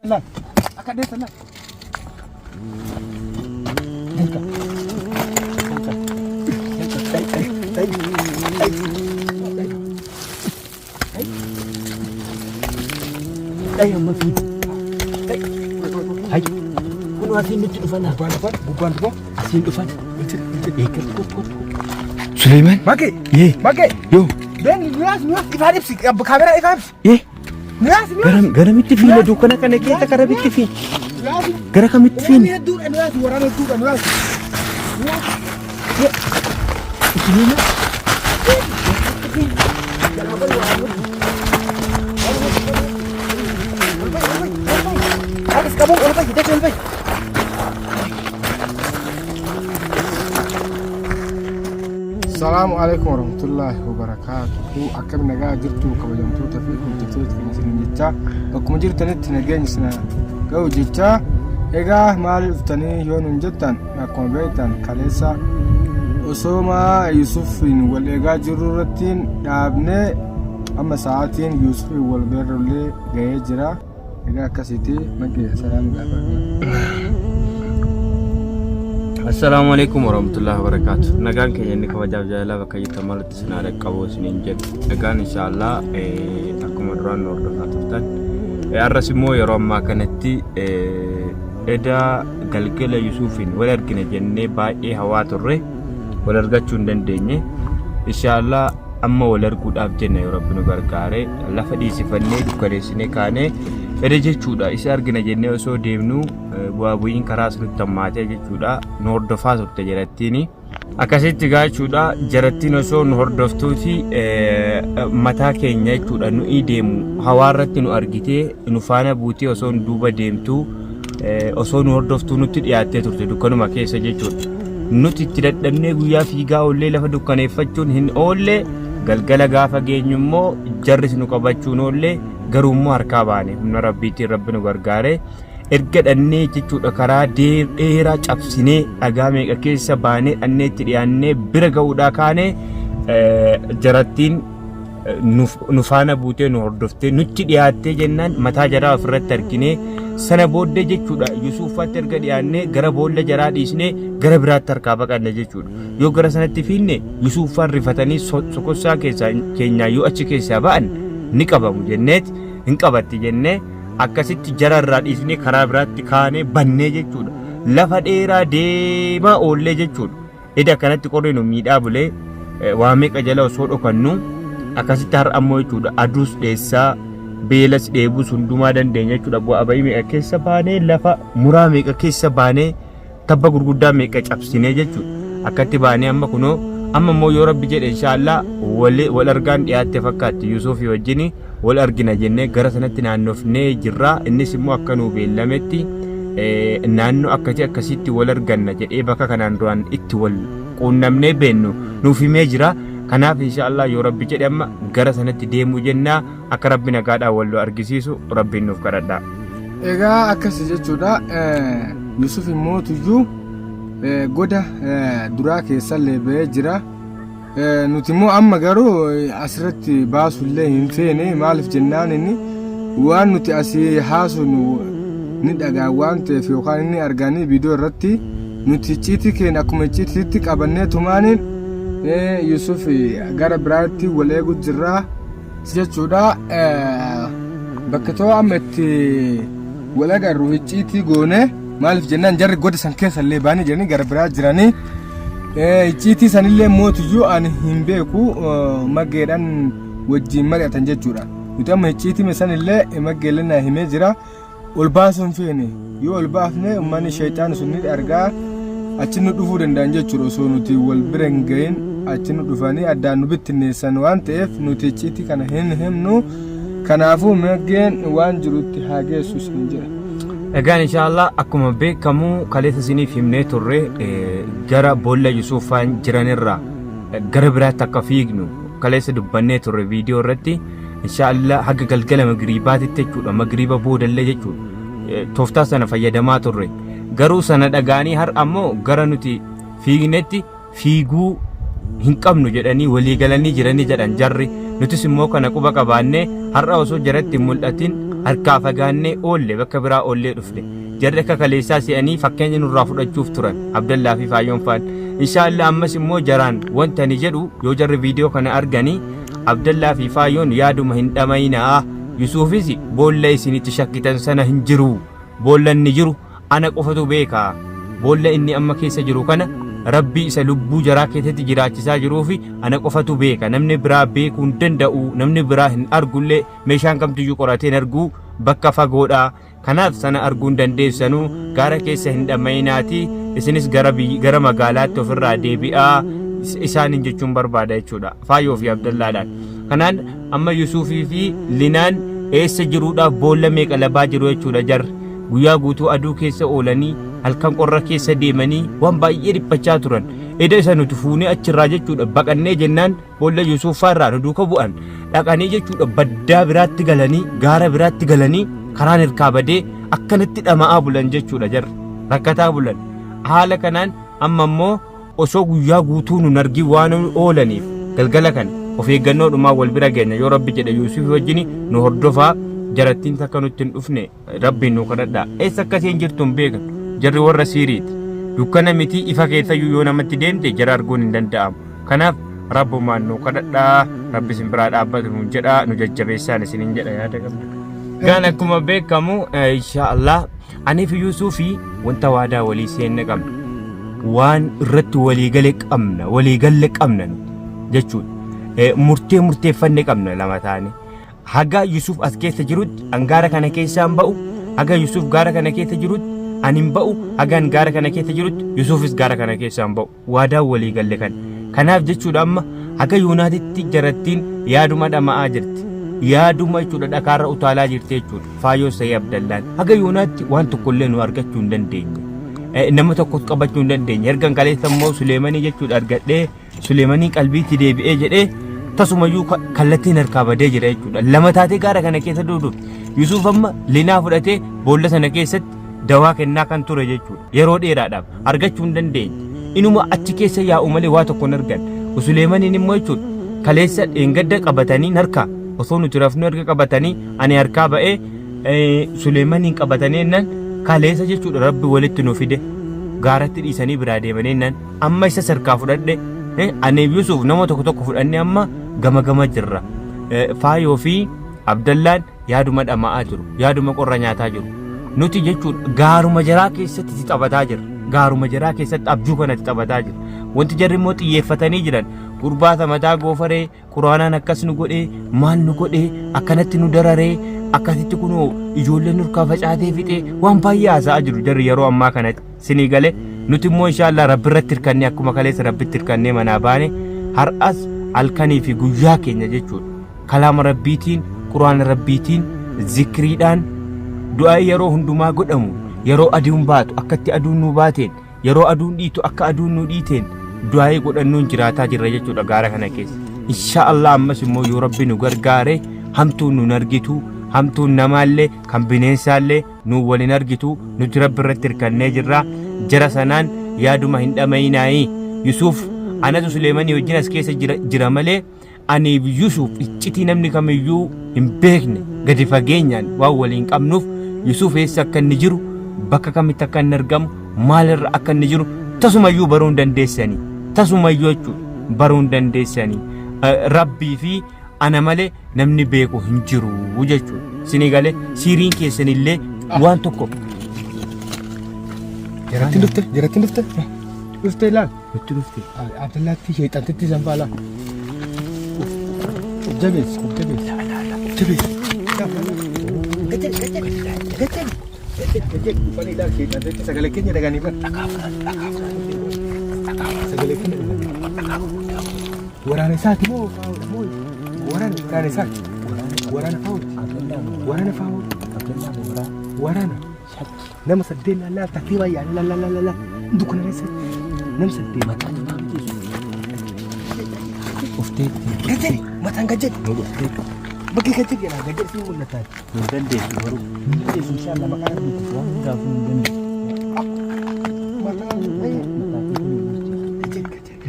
لا أكدت لا أيوة ما في هاي كل واحد نجد فنا بوان أسين فنا سليمان ماكي إيه ماكي يو بين ناس إفادة بس بكاميرا إفادة إيه ناس garam itti fiina dukkana kana keessa gara bitti fiin gara kamitti fiin يدور الناس ورانا يدور الناس السلام عليكم ورحمة الله وبركاته. أكمل نجا جرتو كبجمتو تفيكم تفيت في نسل جتا بكم جرت نت نجاني سنا جو جتا إجا مال فتني يوم جدا نكون بيتان كليسا وسوما يوسف والإجا جرورتين أبناء أما ساعتين يوسف والبر اللي جاي جرا إجا كسيتي مجيء سلام عليكم. السلام عليكم ورحمة الله وبركاته. نجان كيني كوجاب جالا بكيت تمالت سنارة كابوس نينجد. نجان إن شاء الله أكون مدران نور دفاتفتان. الرسمو يروم ما كانتي إدا قلقل يوسفين ولا رجنا جنة باي هوا تره ولا رجعون دندني. إن شاء الله أما ولا رجود أبجنا يا رب نباركاره. الله فدي سفني دكاريسني كانه. Ereje chuda isa argina jenne osoo deemnu bu'aabuyin karaa sirriitti hammaatee jechuudha nu hordofaa turte jedhattiini akkasitti gaa jechuudha jarattiin osoo nu hordoftuuti mataa keenya jechuudha nu deemu hawaarratti nu argitee nu faana buutee osoo nu duuba deemtu osoo nu hordoftuu nutti dhiyaattee turte dukkanuma keessa jechuudha nuti itti dadhabnee guyyaa fiigaa oollee lafa dukkaneeffachuun hin oolle galgala gaafa geenyu immoo jarris nu qabachuun oolle garummaa harkaa baane humna rabbiitiin rabbi nu gargaare erga dhannee jechuudha karaa dheeraa cabsinee dhagaa meeqa keessa baanee dhannee itti dhiyaannee bira ga'uudhaa kaane jarattiin nu faana buutee nu hordoftee nutti dhiyaattee jennaan mataa jaraa ofirratti arginee sana booddee jechuudha Yusufaatti erga dhiyaannee gara boolla jaraa dhiisnee gara biraatti harkaa baqanne jechuudha yoo gara sanatti fiinne Yusufaan rifatanii sokossaa keenyaa yoo achi keessaa ba'an ni qabamu jenneet hin qabatti jennee akkasitti jararraa dhiisnee karaa biraatti kaanee bannee jechuudha lafa dheeraa deemaa oollee jechuudha eda kanatti qorree nu miidhaa bulee waa meeqa jala osoo dhokannu akkasitti har ammoo jechuudha aduus dheessaa beelas dheebus hundumaa dandeenya jechuudha bu'aa bayii meeqa keessa baanee lafa muraa meeqa keessa baanee tabba gurguddaa meeqa cabsinee jechuudha akkatti baanee amma kunoo amma immoo yoo rabbi jedhe inshallah wal argaan dhiyaatte fakkaatti Yuusufii wajjin wal argina jennee gara sanatti naannofnee jirra innis immoo akka nuu beellametti naannoo akkasitti wal arganna jedhee bakka kanaan duraan itti wal quunnamnee beennu nuuf himee jira kanaaf inshallah yoo rabbi jedhe amma gara sanatti deemuu jennaa akka rabbi nagaadhaan wal argisiisu rabbiin nuuf kadhadhaa. Egaa akkasi jechuudha Yuusuf immoo tuyyuu goda duraa keessa leebee jira nuti immoo amma garuu asirratti baasullee hin feene maaliif jennaan inni waan nuti asii haasunu ni dhagaa waan ta'eef yookaan inni arganii viidiyoo irratti nuti icciitii keenya akkuma icciitiitti qabannee tumaaniin Yuusuf gara biraatti wal eegu jirra jechuudha bakka ta'u amma itti wal agarru icciitii goone maaliif jennaan jarri goda san keessa illee baanii jiranii gara biraa jiranii icciitii sanillee mootiyyuu ani hin beeku maggeedhaan wajjin mari'atan jechuudha nuti amma icciitii sanillee maggeellee na himee jira ol baasuun feene yoo ol baafne ummanni shayxaan sun ni argaa achi nu dhufuu danda'an jechuudha osoo nuti wal bira hin gahin achi nu dhufanii addaan nu bittinneessan waan ta'eef nuti icciitii kana hin himnu kanaafuu maggeen waan jirutti haa geessu sin jira. Egaan inshallah akkuma beekamu kaleessa isiniif himnee turre gara boolla Yusufaan jiranirraa gara biraatti akka fiignu kaleessa dubbannee turre viidiyoo irratti inshallah haga galgala magriibaatitti jechuudha magriiba boodallee jechuudha tooftaa sana fayyadamaa turre garuu sana dhagaanii har ammoo gara nuti fiignetti fiiguu hin qabnu jedhanii walii galanii jiranii jedhan jarri nutis immoo kana quba qabaannee har'a osoo jaratti mul'atin harkaa fagaannee oolle bakka biraa oollee dhufne jarri akka kaleessaa se'anii fakkeenya nurraa fudhachuuf turan Abdallaa fi Faayyoon faan inshaallah ammas immoo jaraan wanta ni jedhu yoo jarri viidiyoo kana arganii Abdallaa fi Faayyoon yaaduma hin dhamayinaa Yusuufis boolla isinitti shakkitan sana hin jiru boolla inni jiru ana qofatu beeka boolla inni amma keessa jiru kana Rabbi isa lubbuu jaraa keessatti jiraachisaa jiruu fi ana qofatu beeka namni biraa beekuu hin danda'u namni biraa hin argullee meeshaan kamtiyyuu qoratee hin argu bakka fagoodha kanaaf sana arguu hin dandeessanuu gaara keessa hin dhammayinaati isinis gara magaalaatti ofirraa deebi'aa isaanin jechuun barbaada jechuudha Faayyoo fi Abdallaadhaan kanaan amma Yusuufii fi Linaan eessa jiruudhaaf boolla meeqa labaa jiru jechuudha jarri guyyaa guutuu aduu keessa oolanii halkan qorra keessa deemanii waan baay'ee dhiphachaa turan eda isa nuti fuunee achirraa jechuudha baqannee jennaan boolla Yusuufaarraa nu duuka bu'an dhaqanii jechuudha baddaa biraatti galanii gaara biraatti galanii karaan hirkaa badee akkanatti dhama'aa bulan jechuudha jarri rakkataa bulan haala kanaan amma immoo osoo guyyaa guutuu nun argin waan oolaniif galgala kana of eeggannoodhumaa wal bira geenya yoo Rabbi jedhe Yusuuf wajjin nu hordofaa jarattiin takka nutti hin dhufne Rabbiin nu kadhadhaa eessa akkasiin jirtu hin beekan jarri warra siiriiti dukkana miti ifa keessayyuu yoo namatti deemte jara arguun hin danda'amu kanaaf Rabbumaan nu kadhadhaa Rabbi isin biraa dhaabbatu nu jedhaa nu jajjabeessaan isiniin jedha yaada qabna gaan akkuma beekamu inshaallah anii fi Yusuufi wanta waadaa walii seenne qabna waan irratti waliigalle qabna jechuudha murteeffanne qabna lama taane haga Yusuuf as keessa jirutti angaara kana keessaan ba'u haga Yusuuf gaara kana keessa jirutti anin ba'u hagaan gaara kana keessa jirutti Yusuufis gaara kana keessaan ba'u waadaa walii galle kanaaf jechuudha amma haga Yuunaatitti jarattiin yaaduma dhama'aa jirti yaaduma jechuudha dhakaarra utaalaa jirti jechuudha Faayyoo Sayii Abdallaan haga Yuunaatti waan tokkollee nu argachuu hin dandeenye nama tokkos qabachuu hin dandeenye ergan kaleessa immoo Suleemanii jechuudha argadhee Suleemanii qalbiitti deebi'ee jedhee tasumayyuu kallattiin harkaa badee jira jechuudha lama taatee gaara kana keessa duuduuf Yusuuf amma Linaa fudhatee boolla sana keessatti dawaa kennaa kan ture jechuudha yeroo dheeraadhaaf argachuu hin dandeenye inuma achi keessa yaa'u malee waa tokko hin argan Suleemaniin immoo jechuudha kaleessa dheengadda qabatanii harkaa osoo nuti rafnu erga qabatanii ani harkaa ba'ee Suleemaniin qabatanii ennaan kaleessa jechuudha Rabbi walitti nu fide gaaratti dhiisanii biraa deemanii ennaan amma isa sarkaa fudhadhe ani Yusuuf nama tokko fudhannee amma gama jirra Faayyoo fi Abdallaan yaaduma dhama'aa jiru yaaduma qorra nyaataa jiru nuti jechuudha gaaruma jaraa keessatti taphataa jirra gaaruma jaraa keessatti abjuu kanatti taphataa jirra wanti jarri immoo xiyyeeffatanii jiran gurbaata mataa goofaree quraanaan akkas nu godhee maal nu godhee akkanatti nu dararee akkasitti kunoo ijoolleen nurkaa facaatee fixee waan baay'ee haasa'aa jiru jarri yeroo ammaa kanatti sinii galee nuti immoo inshaallah Rabbi irratti hirkannee akkuma kaleessa Rabbitti hirkannee manaa baane har'as halkanii fi guyyaa keenya jechuudha kalaama Rabbiitiin quraana Rabbiitiin zikriidhaan du'aa yeroo hundumaa godhamu yeroo aduun baatu akkatti aduun nu baateen yeroo aduun dhiitu akka aduun nu dhiiteen du'aa godhannuun jiraataa jirra jechuudha gaara kana keessa inshaallah ammas immoo yoo Rabbi nu gargaare hamtuun nu argitu hamtuun namaallee kan bineensaallee nu waliin argitu nuti Rabbi irratti hirkannee jirra jara sanaan yaaduma hin dhamayinaayi Yusuuf anatu Suleemanii wajjin as keessa jira malee ani Yusuuf iccitii namni kamiyyuu hin beekne gadi fageenyaan waan waliin qabnuuf Yusuuf eessa akka inni jiru bakka kamitti akka inni argamu maalirra akka inni jiru tasumayyuu baruu hin dandeessanii tasumayyuu jechuudha baruu hin dandeessanii Rabbii fi ana malee namni beeku hin jiru jechuudha sinii galee siiriin keessanillee waan tokko Jiratin dufte laal Abdallaatti sheexantitti zanfaala jabees sagalee keenya dhaganii sagalee keenya waraana isaati moo waraana isaati waraana faawuti waraana nama sadeen lallaa takkii baay'aan lallaa dukuna keessa nama sadeen mataan uftee gajjari mataan gajjari bakki gajjari jedha gajjari si mul'ataa hin dandeessu baruu hin dandeessu inshaallah maqaan nuti waan hundaafuu hin dandeessu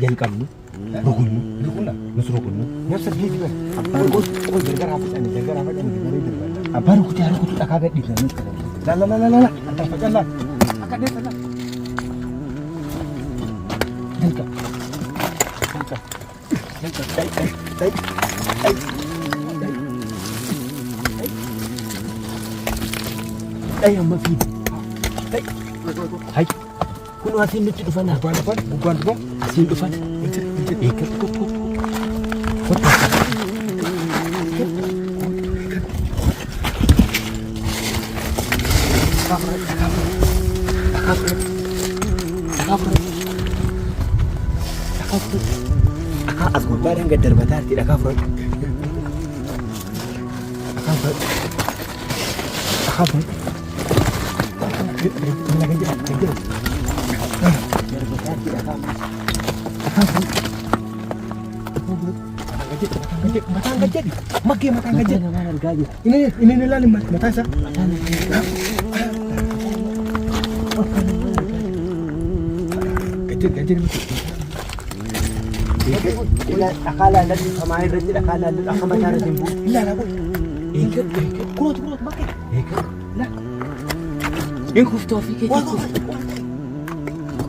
jalqabnu rukunnu nus rukunnu nama sadeen jiban abbaan goos gargar haa fudhani gargar haa fudhani gargar haa fudhani Baru kita tak kaget di sana. La. Anda pakai la. Akan dia la. Dengar. Ay, amma fi. Hai. Kuno asin lucu depan. Bukan. Asin depan. Ikat kok. As gurbaadhaan gad darbataa itti dhagaa fudhadhu. Mataan gajjadi. Makkee mataan gajjadi. Ini laali mataa isaa. Gajjadi miti. Akala lagi sama air reti akala lagi aku baca rezimbu. Lah lah. Ikat. Kuat makan. Ikat. Lah. Yang kufto fikir.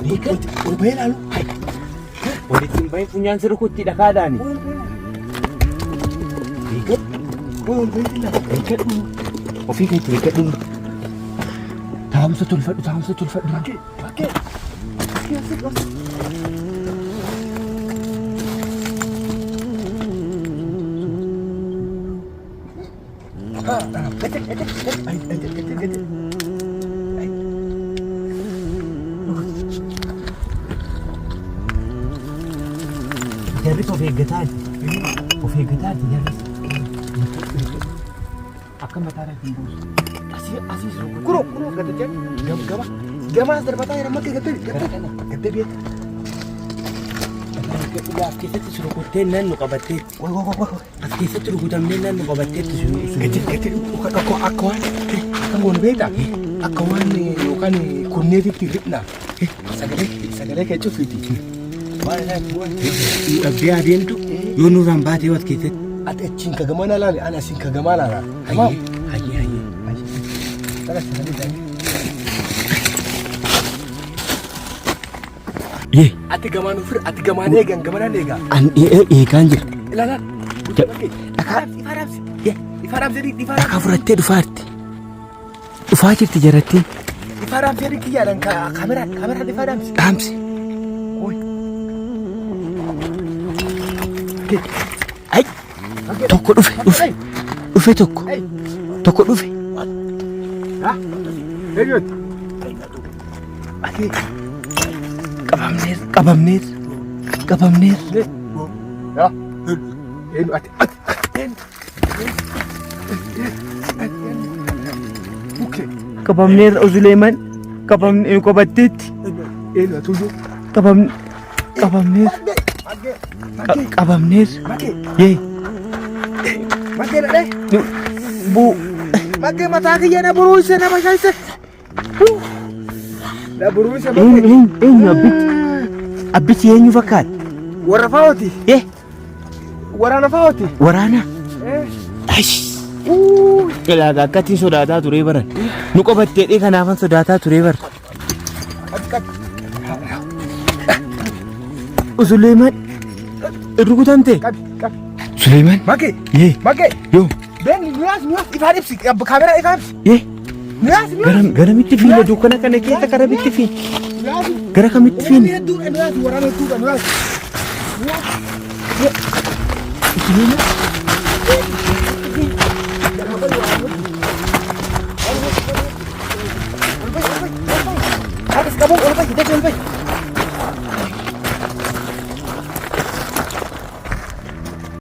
Ikat. Ubay lalu. Boleh timbay punya serukut tidak ada ni. Ikat. Ikat. Fikir ikat dulu. Taham setul fat. Pakai. Jadi kau vegetan jadi. Akan matara timbus. Asis kuro kata dia. Gama terbatas yang makan kata dia. Ya kita tu suruh koten nan nu kabatet. Wah. Kita tu suruh koten nan nu kabatet tu suruh. Kecil. Akuan. Kamu beda. Akuan ni bukan kunir tirip na. Sagale kecil fiti. Mana buat? Biar dia tu. Yonu rambat dia buat kita. Ada cingka gemana lah, anak cingka gemana lah. Haji. Kalau sekali. Ye, ati gamane gan gamana lega. An kanjir. Lalat. Ifaram jadi. Aka furatte dufarti. Dufajir tijarati. Ifaram jadi kiya dan kamera ifaram. Damsi. Oi. Ai. Tokko dhufe tokko. Tokko dhufe. Ha? Eriot. Ati. Qabamneer. Ya. Ati. Okay. Qabamneer Sulaiman. Qabattit. Tuju. Qabamneer. Qabamneer. Ye. Makke na deh. Bu. Makke mata kiyya na buruisa na mashaisa. Na buruisa Abbit eenyu fakkaata? Warra faawati. Waraana faawati. Waraana. Aish. Ilaaga akkattiin sodaataa turee baran. Nu qabatteedhee kanaafan sodaataa turee bar. Sulaiman. Rukutamte. Sulaiman. Makke. Makke. Yo. Ben nuas ifaan ibsi kamera ifaan ibsi. Nuas. Garamitti fiina dukkana kana keessa garamitti fiina. Gara kamitti fiina. Nuas waraana tuuqa nuas. Habis kamu, oleh